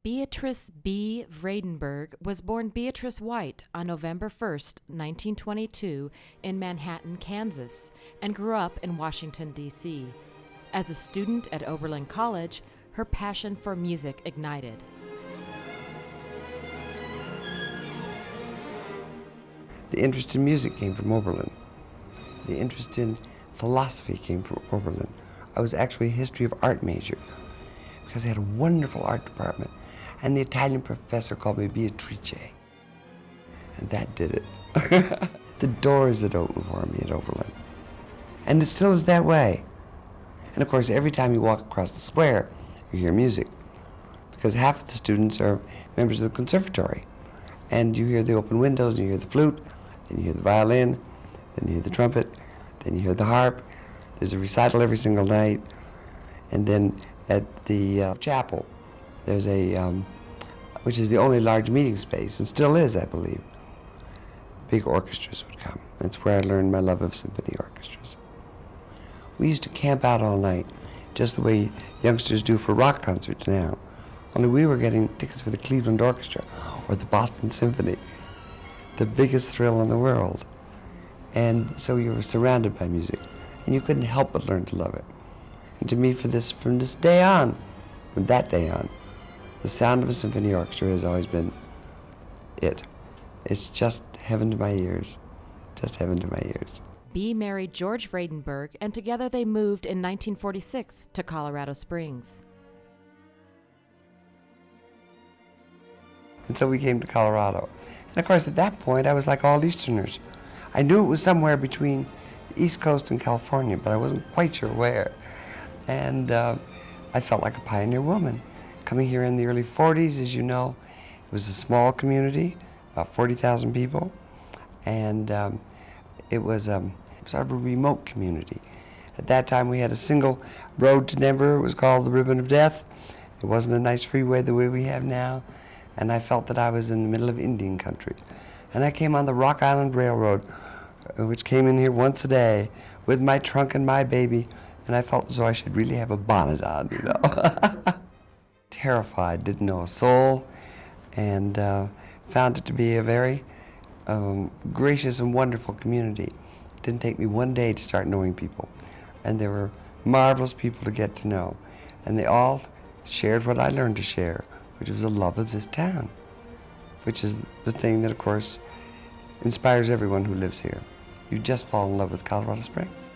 Beatrice Bee Vradenburg was born Beatrice White on November 1, 1922, in Manhattan, Kansas, and grew up in Washington, D.C. As a student at Oberlin College, her passion for music ignited. The interest in music came from Oberlin. The interest in philosophy came from Oberlin. I was actually a history of art major because they had a wonderful art department. And the Italian professor called me Beatrice. And that did it. The doors that opened for me at Oberlin. And it still is that way. And of course, every time you walk across the square, you hear music. Because half of the students are members of the conservatory. And you hear the open windows, and you hear the flute, then you hear the violin, then you hear the trumpet, then you hear the harp. There's a recital every single night. And then at the chapel, there's a, which is the only large meeting space, and still is, I believe. Big orchestras would come. That's where I learned my love of symphony orchestras. We used to camp out all night, just the way youngsters do for rock concerts now. Only we were getting tickets for the Cleveland Orchestra or the Boston Symphony, the biggest thrill in the world. And so you were surrounded by music, and you couldn't help but learn to love it. And to me, from this day on, from that day on, the sound of a symphony orchestra has always been it. It's just heaven to my ears, just heaven to my ears. Bee married George Vradenburg, and together they moved in 1946 to Colorado Springs. And so we came to Colorado. And of course, at that point, I was like all Easterners. I knew it was somewhere between the East Coast and California, but I wasn't quite sure where. And I felt like a pioneer woman. Coming here in the early 40s, as you know, it was a small community, about 40,000 people, and it was sort of a remote community. At that time, we had a single road to Denver. It was called the Ribbon of Death. It wasn't a nice freeway the way we have now, and I felt that I was in the middle of Indian country. And I came on the Rock Island Railroad, which came in here once a day with my trunk and my baby, and I felt as though I should really have a bonnet on, you know. Terrified, didn't know a soul, and found it to be a very gracious and wonderful community. It didn't take me one day to start knowing people, and they were marvelous people to get to know, and they all shared what I learned to share, which was a love of this town, which is the thing that, of course, inspires everyone who lives here. You just fall in love with Colorado Springs.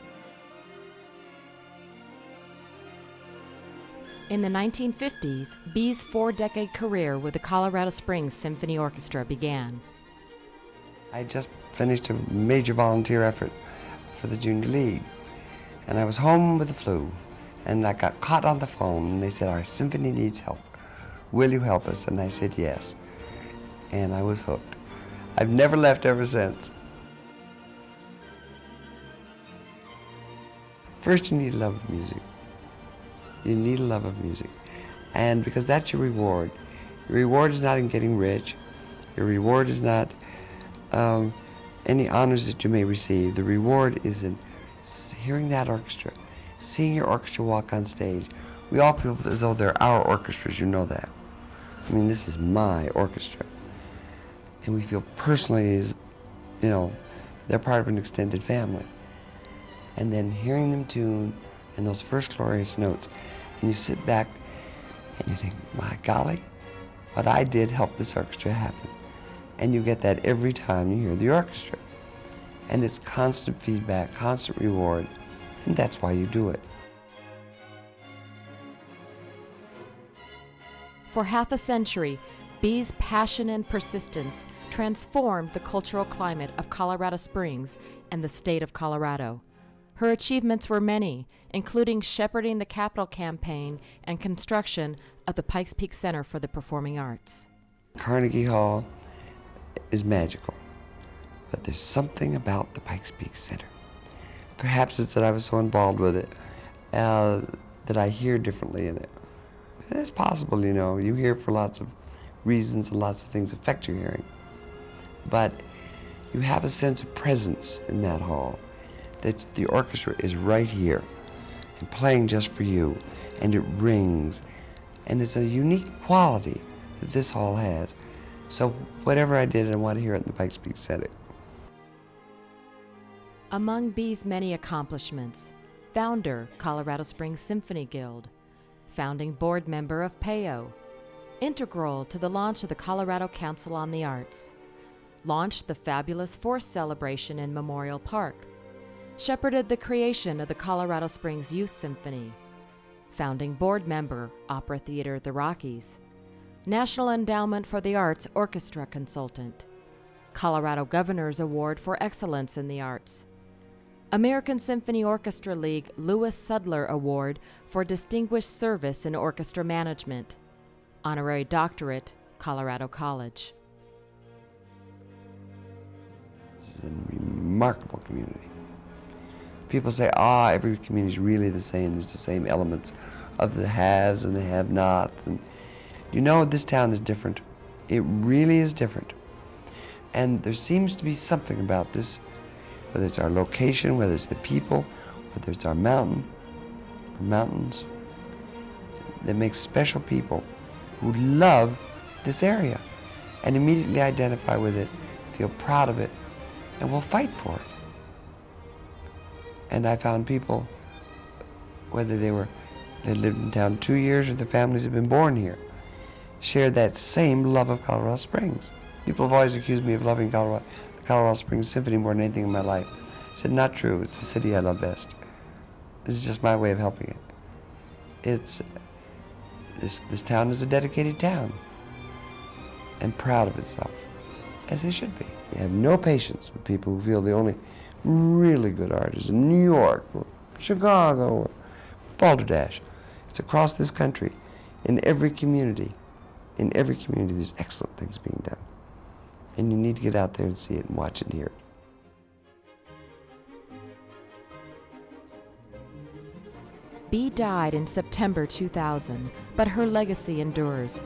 In the 1950s, Bee's 4-decade career with the Colorado Springs Symphony Orchestra began. I just finished a major volunteer effort for the Junior League, and I was home with the flu, and I got caught on the phone, and they said, "Our symphony needs help. Will you help us?" And I said yes, and I was hooked. I've never left ever since. First, you need a love of music. You need a love of music, and because that's your reward. Your reward is not in getting rich. Your reward is not any honors that you may receive. The reward is in hearing that orchestra, seeing your orchestra walk on stage. We all feel as though they're our orchestras, you know that. I mean, this is my orchestra. And we feel personally as, you know, they're part of an extended family. And then hearing them tune, and those first glorious notes, and you sit back and you think, my golly, what I did helped this orchestra happen. And you get that every time you hear the orchestra. And it's constant feedback, constant reward, and that's why you do it. For half a century, Bee's passion and persistence transformed the cultural climate of Colorado Springs and the state of Colorado. Her achievements were many, including shepherding the Capitol campaign and construction of the Pikes Peak Center for the Performing Arts. Carnegie Hall is magical, but there's something about the Pikes Peak Center. Perhaps it's that I was so involved with it that I hear differently in it. It's possible, you know, you hear for lots of reasons and lots of things affect your hearing. But you have a sense of presence in that hall, that the orchestra is right here and playing just for you, and it rings, and it's a unique quality that this hall has. So whatever I did, I want to hear it in the Pikes Peak setting. Among Bee's many accomplishments, founder, Colorado Springs Symphony Guild, founding board member of PAO, integral to the launch of the Colorado Council on the Arts, launched the fabulous Force celebration in Memorial Park, shepherded the creation of the Colorado Springs Youth Symphony, founding board member, Opera Theater The Rockies, National Endowment for the Arts Orchestra consultant, Colorado Governor's Award for Excellence in the Arts, American Symphony Orchestra League Lewis Sudler Award for Distinguished Service in Orchestra Management, Honorary Doctorate, Colorado College. This is a remarkable community. People say, every community is really the same. There's the same elements of the haves and the have-nots. And you know, this town is different. It really is different. And there seems to be something about this, whether it's our location, whether it's the people, whether it's our mountains, that makes special people who love this area and immediately identify with it, feel proud of it, and will fight for it. And I found people, whether they lived in town 2 years or their families have been born here, shared that same love of Colorado Springs. People have always accused me of loving the Colorado Springs Symphony more than anything in my life. I said, not true. It's the city I love best. This is just my way of helping it. This town is a dedicated town and proud of itself, as they should be. You have no patience with people who feel the only really good art is in New York or Chicago or Balderdash. It's across this country. In every community, there's excellent things being done. And you need to get out there and see it and watch it and hear it. Bee died in September 2000, but her legacy endures.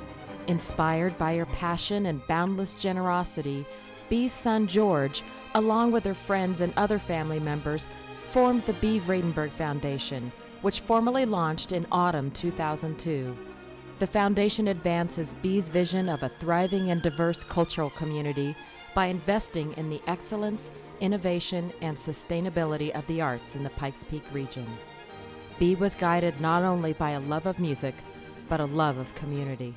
Inspired by her passion and boundless generosity, Bee's son George, along with her friends and other family members, formed the Bee Vradenburg Foundation, which formally launched in autumn 2002. The foundation advances Bee's vision of a thriving and diverse cultural community by investing in the excellence, innovation, and sustainability of the arts in the Pikes Peak region. Bee was guided not only by a love of music, but a love of community.